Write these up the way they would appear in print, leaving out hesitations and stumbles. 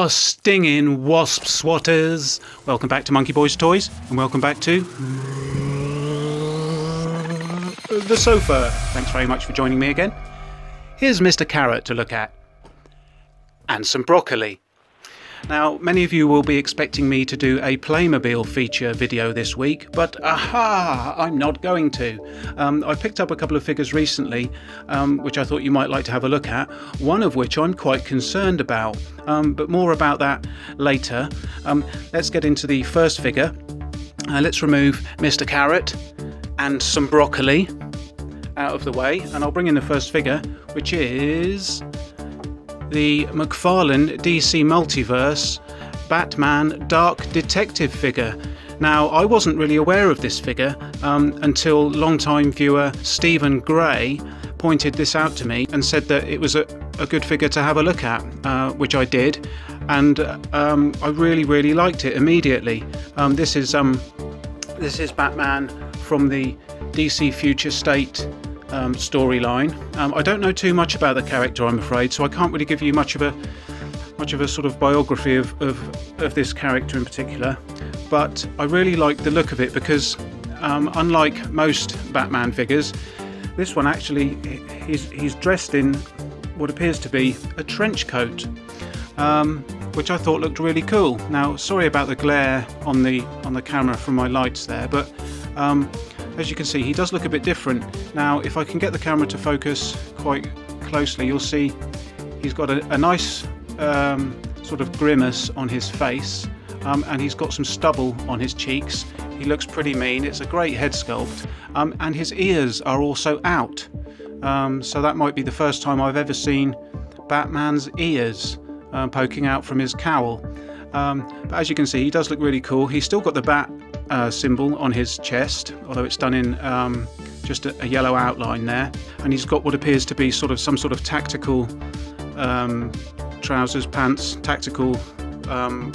Stinging wasp swatters. Welcome back to Monkey Boys Toys, and welcome back to the sofa. Thanks very much for joining me again. Here's Mr. Carrot to look at, and some broccoli. Now, many of you will be expecting me to do a Playmobil feature video this week, but I'm not going to. I picked up a couple of figures recently, which I thought you might like to have a look at, one of which I'm quite concerned about, but more about that later. Let's get into the first figure. Let's remove Mr. Carrot and some broccoli out of the way, and I'll bring in the first figure, which is the McFarlane DC Multiverse Batman Dark Detective figure. Now, I wasn't really aware of this figure until long-time viewer Stephen Gray pointed this out to me and said that it was a good figure to have a look at, which I did, and I really liked it immediately. This is Batman from the DC Future State storyline. I don't know too much about the character, I'm afraid, so I can't really give you much of a sort of biography of this character in particular. But I really like the look of it because, unlike most Batman figures, this one actually he's dressed in what appears to be a trench coat, which I thought looked really cool. Now, sorry about the glare on the camera from my lights there, but as you can see, he does look a bit different. Now, if I can get the camera to focus quite closely, you'll see he's got a nice sort of grimace on his face, and he's got some stubble on his cheeks. He looks pretty mean. It's a great head sculpt, and his ears are also out. So that might be the first time I've ever seen Batman's ears poking out from his cowl. But as you can see, he does look really cool. He's still got the bat symbol on his chest, although it's done in just a yellow outline there, and he's got what appears to be some sort of tactical trousers, pants, tactical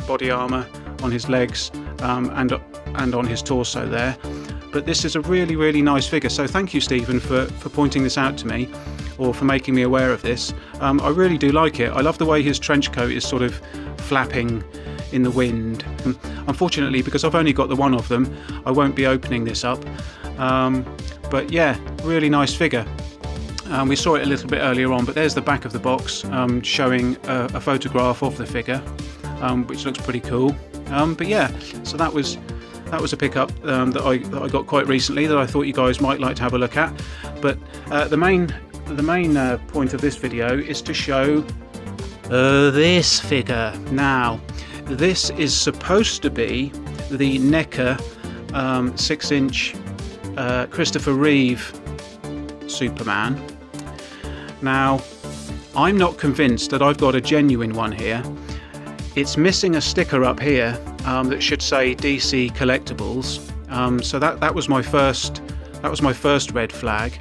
body armor on his legs, and on his torso there. But this is a really nice figure, so thank you, Stephen, for pointing this out to me, or for making me aware of this. I really do like it. I love the way his trench coat is sort of flapping in the wind. Unfortunately, because I've only got the one of them, I won't be opening this up. But yeah, really nice figure. We saw it a little bit earlier on, but there's the back of the box showing a photograph of the figure, which looks pretty cool. But yeah, so that was a pickup that I got quite recently that I thought you guys might like to have a look at. But the main point of this video is to show this figure. Now, this is supposed to be the NECA 6-inch Christopher Reeve Superman. Now, I'm not convinced that I've got a genuine one here. It's missing a sticker up here that should say DC Collectibles. So that was my first red flag.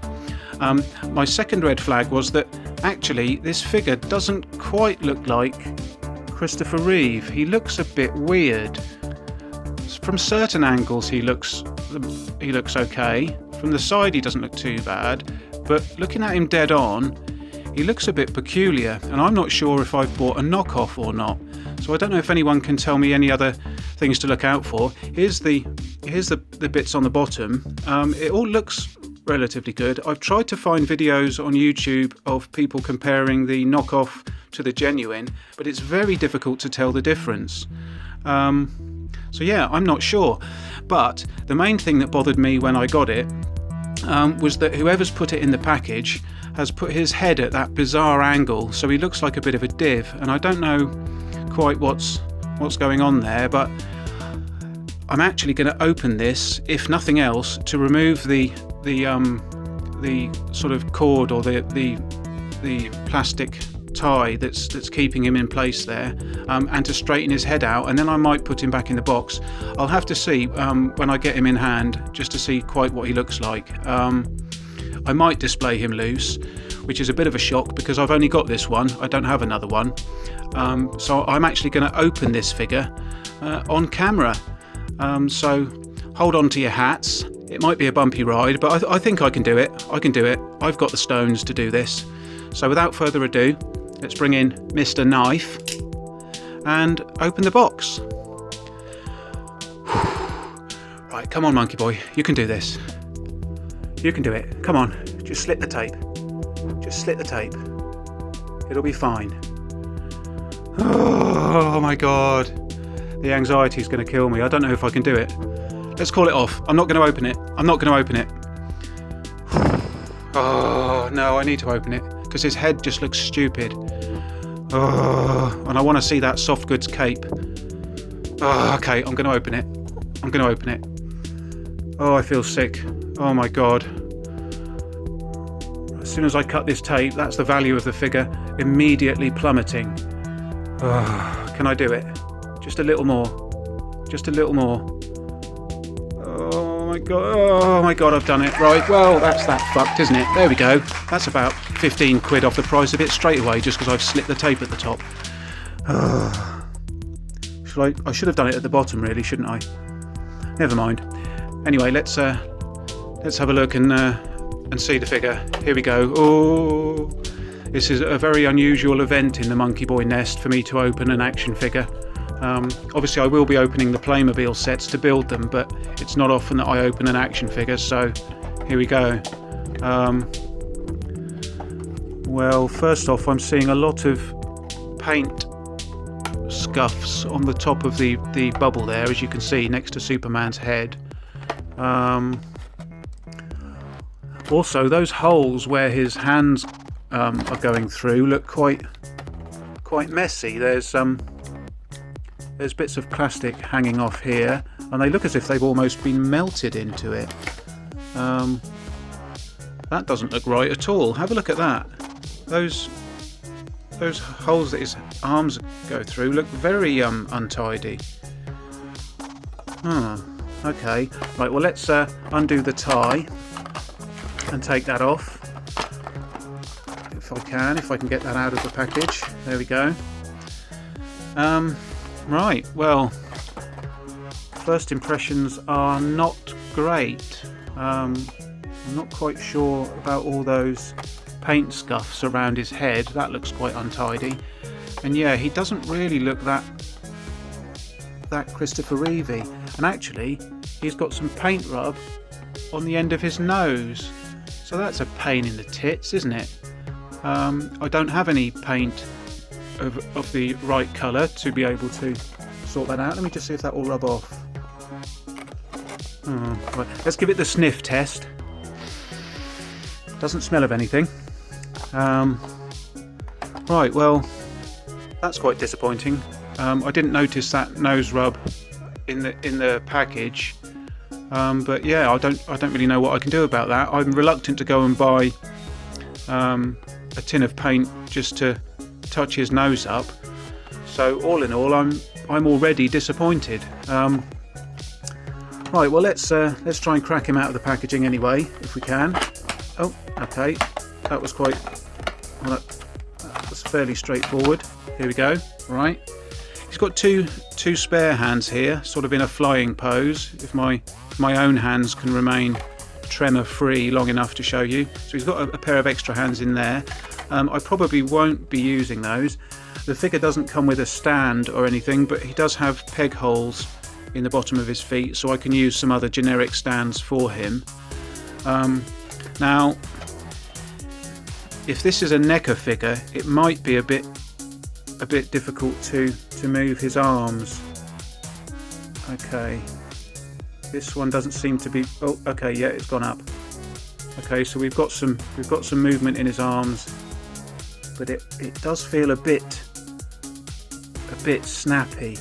My second red flag was that actually this figure doesn't quite look like Christopher Reeve. He looks a bit weird. From certain angles he looks okay. From the side he doesn't look too bad, but looking at him dead on, he looks a bit peculiar, and I'm not sure if I've bought a knockoff or not. So I don't know if anyone can tell me any other things to look out for. Here's the bits on the bottom. It all looks relatively good. I've tried to find videos on YouTube of people comparing the knockoff to the genuine, but it's very difficult to tell the difference. So yeah, I'm not sure. But the main thing that bothered me when I got it was that whoever's put it in the package has put his head at that bizarre angle, so he looks like a bit of a div, and I don't know quite what's going on there, but I'm actually going to open this, if nothing else, to remove the sort of cord or the plastic tie that's keeping him in place there, and to straighten his head out, and then I might put him back in the box. I'll have to see when I get him in hand, just to see quite what he looks like. I might display him loose, which is a bit of a shock because I've only got this one. I don't have another one. So I'm actually going to open this figure on camera. So hold on to your hats. It might be a bumpy ride, but I think I can do it. I've got the stones to do this. So without further ado, let's bring in Mr. Knife. and open the box. Right, come on, Monkey Boy, you can do this. You can do it. Come on, just slit the tape. Just slit the tape. It'll be fine. Oh my god. The anxiety is going to kill me. I don't know if I can do it. Let's call it off. I'm not going to open it. I'm not going to open it. Oh, no, I need to open it because his head just looks stupid. Oh, and I want to see that soft goods cape. Oh, okay, I'm going to open it. I'm going to open it. Oh, I feel sick. Oh my god. As soon as I cut this tape, that's the value of the figure immediately plummeting. Oh, can I do it? Just a little more. Just a little more. Oh my god, I've done it. Right, well, that's that fucked, isn't it? There we go. That's about 15 quid off the price of it straight away, just because I've slit the tape at the top. I should have done it at the bottom, really, shouldn't I? Never mind. Anyway, let's have a look and see the figure. Here we go. Oh, this is a very unusual event in the Monkey Boy nest for me to open an action figure. Obviously I will be opening the Playmobil sets to build them, but it's not often that I open an action figure, so here we go. Well, first off, I'm seeing a lot of paint scuffs on the top of the bubble there, as you can see, next to Superman's head. Also, those holes where his hands are going through look quite messy. There's bits of plastic hanging off here, and they look as if they've almost been melted into it. That doesn't look right at all. Have a look at that. Those holes that his arms go through look very untidy. Okay. Right, well, let's undo the tie and take that off. If I can get that out of the package. There we go. Right, well, first impressions are not great. I'm not quite sure about all those paint scuffs around his head. That looks quite untidy. And yeah, he doesn't really look that Christopher Reeve-y. And actually, he's got some paint rub on the end of his nose. So that's a pain in the tits, isn't it? I don't have any paint of the right colour to be able to sort that out. Let me just see if that will rub off. Right. Let's give it the sniff test. Doesn't smell of anything. Right, well, that's quite disappointing. I didn't notice that nose rub in the package, but yeah, I don't really know what I can do about that. I'm reluctant to go and buy a tin of paint just to touch his nose up. So all in all, I'm already disappointed. Right, well, let's try and crack him out of the packaging anyway, if we can. Oh, okay, that was that's fairly straightforward. Here we go. Right, he's got two spare hands here, sort of in a flying pose. If my own hands can remain tremor free long enough to show you. So he's got a pair of extra hands in there. I probably won't be using those. The figure doesn't come with a stand or anything, but he does have peg holes in the bottom of his feet, so I can use some other generic stands for him. Now, if this is a NECA figure, it might be a bit difficult to move his arms. Okay, this one doesn't seem to be. Oh, okay, yeah, it's gone up. Okay, so we've got some movement in his arms, but it does feel a bit snappy.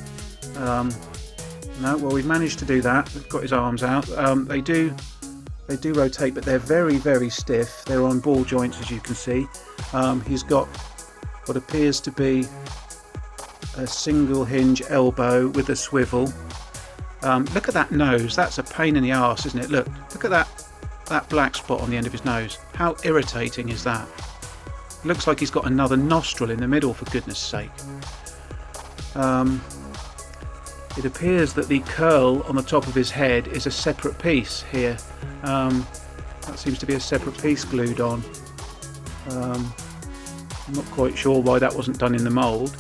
No, well, we've managed to do that. We've got his arms out. They do rotate, but they're very, very stiff. They're on ball joints, as you can see. He's got what appears to be a single hinge elbow with a swivel. Look at that nose. That's a pain in the arse, isn't it? Look at that black spot on the end of his nose. How irritating is that? Looks like he's got another nostril in the middle, for goodness sake. It appears that the curl on the top of his head is a separate piece here. That seems to be a separate piece glued on. I'm not quite sure why that wasn't done in the mould.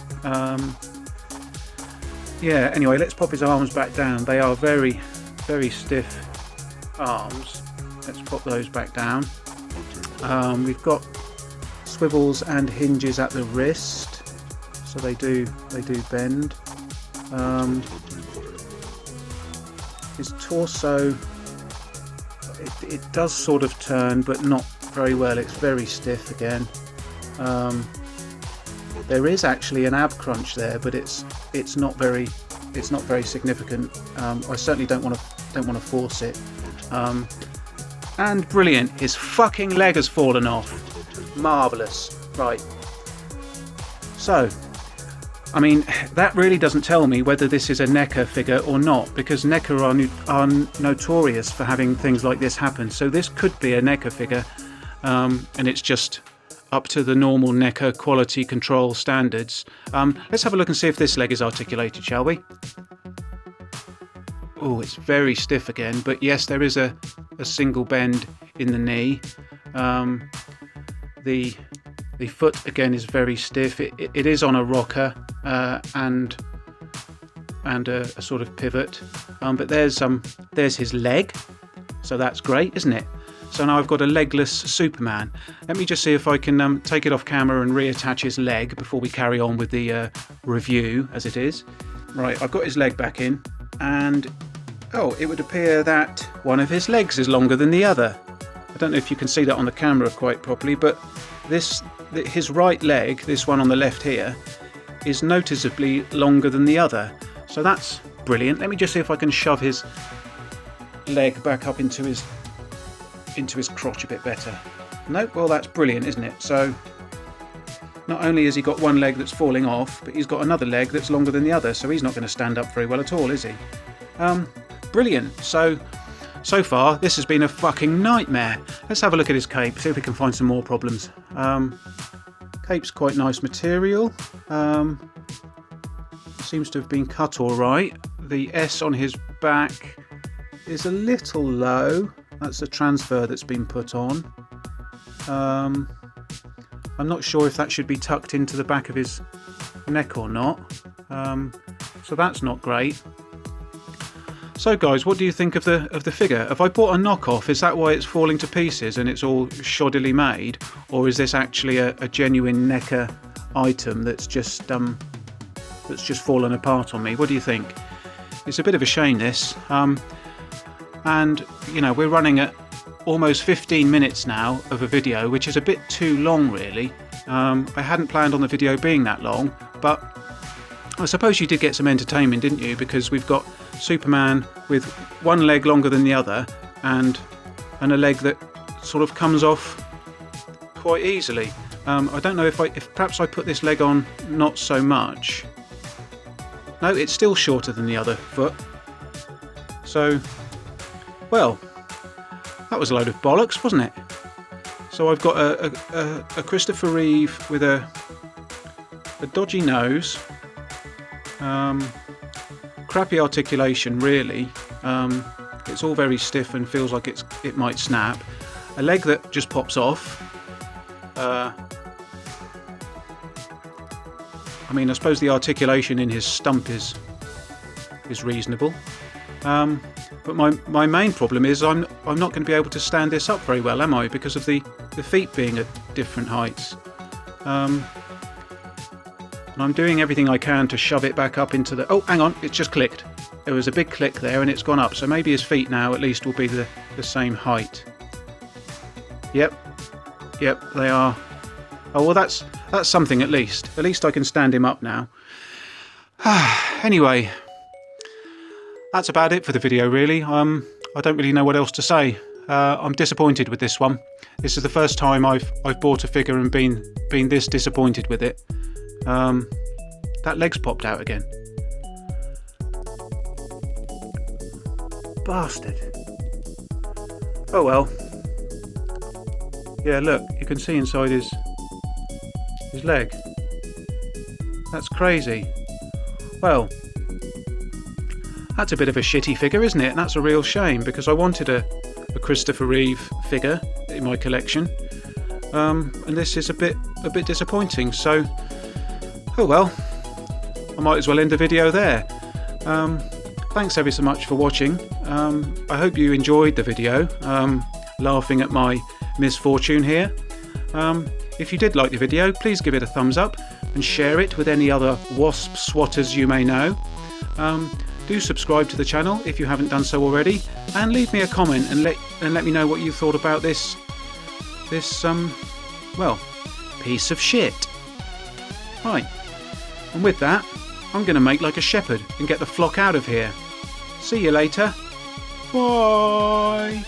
yeah, anyway, let's pop his arms back down. They are very, very stiff arms. Let's pop those back down. We've got swivels and hinges at the wrist, so they do bend. His torso, it does sort of turn, but not very well. It's very stiff again. There is actually an ab crunch there, but it's not very significant. I certainly don't want to force it. And brilliant, his fucking leg has fallen off. Marvellous. Right. So, I mean, that really doesn't tell me whether this is a NECA figure or not, because NECA are notorious for having things like this happen. So this could be a NECA figure, and it's just up to the normal NECA quality control standards. Let's have a look and see if this leg is articulated, shall we? Oh, it's very stiff again, but yes, there is a single bend in the knee. The foot again is very stiff. It is on a rocker and a sort of pivot, but there's his leg, so that's great, isn't it? So now I've got a legless Superman. Let me just see if I can take it off camera and reattach his leg before we carry on with the review as it is. Right, I've got his leg back in, and oh, it would appear that one of his legs is longer than the other. I don't know if you can see that on the camera quite properly, but his right leg, this one on the left here, is noticeably longer than the other. So that's brilliant. Let me just see if I can shove his leg back up into his crotch a bit better. Nope, well that's brilliant, isn't it? So not only has he got one leg that's falling off, but he's got another leg that's longer than the other, so he's not going to stand up very well at all, is he? Brilliant. So far, this has been a fucking nightmare. Let's have a look at his cape, see if we can find some more problems. Cape's quite nice material. Seems to have been cut all right. The S on his back is a little low. That's a transfer that's been put on. I'm not sure if that should be tucked into the back of his neck or not. So that's not great. So guys, what do you think of the figure? Have I bought a knockoff? Is that why it's falling to pieces and it's all shoddily made? Or is this actually a genuine NECA item that's just fallen apart on me? What do you think? It's a bit of a shame, this. And, you know, we're running at almost 15 minutes now of a video, which is a bit too long, really. I hadn't planned on the video being that long, but I suppose you did get some entertainment, didn't you? Because we've got Superman with one leg longer than the other and a leg that sort of comes off quite easily. I don't know if perhaps I put this leg on not so much. No, it's still shorter than the other foot. So, well, that was a load of bollocks, wasn't it? So I've got a Christopher Reeve with a dodgy nose, crappy articulation really. It's all very stiff and feels like it might snap. A leg that just pops off. I mean, I suppose the articulation in his stump is reasonable. But my main problem is I'm not going to be able to stand this up very well, am I? Because of the feet being at different heights. And I'm doing everything I can to shove it back up into the... Oh, hang on, it's just clicked. There was a big click there and it's gone up. So maybe his feet now at least will be the same height. Yep, they are. Oh, well, that's something at least. At least I can stand him up now. Anyway, that's about it for the video, really. I don't really know what else to say. I'm disappointed with this one. This is the first time I've bought a figure and been this disappointed with it. That leg's popped out again. Bastard. Oh well. Yeah, look, you can see inside his leg. That's crazy. Well, that's a bit of a shitty figure, isn't it? And that's a real shame, because I wanted a Christopher Reeve figure in my collection, and this is a bit disappointing. So, oh well, I might as well end the video there. Thanks ever so much for watching. I hope you enjoyed the video, laughing at my misfortune here. If you did like the video, please give it a thumbs up and share it with any other wasp swatters you may know. Do subscribe to the channel if you haven't done so already, and leave me a comment and let me know what you thought about this well, piece of shit. Right, and with that, I'm going to make like a shepherd and get the flock out of here. See you later. Bye.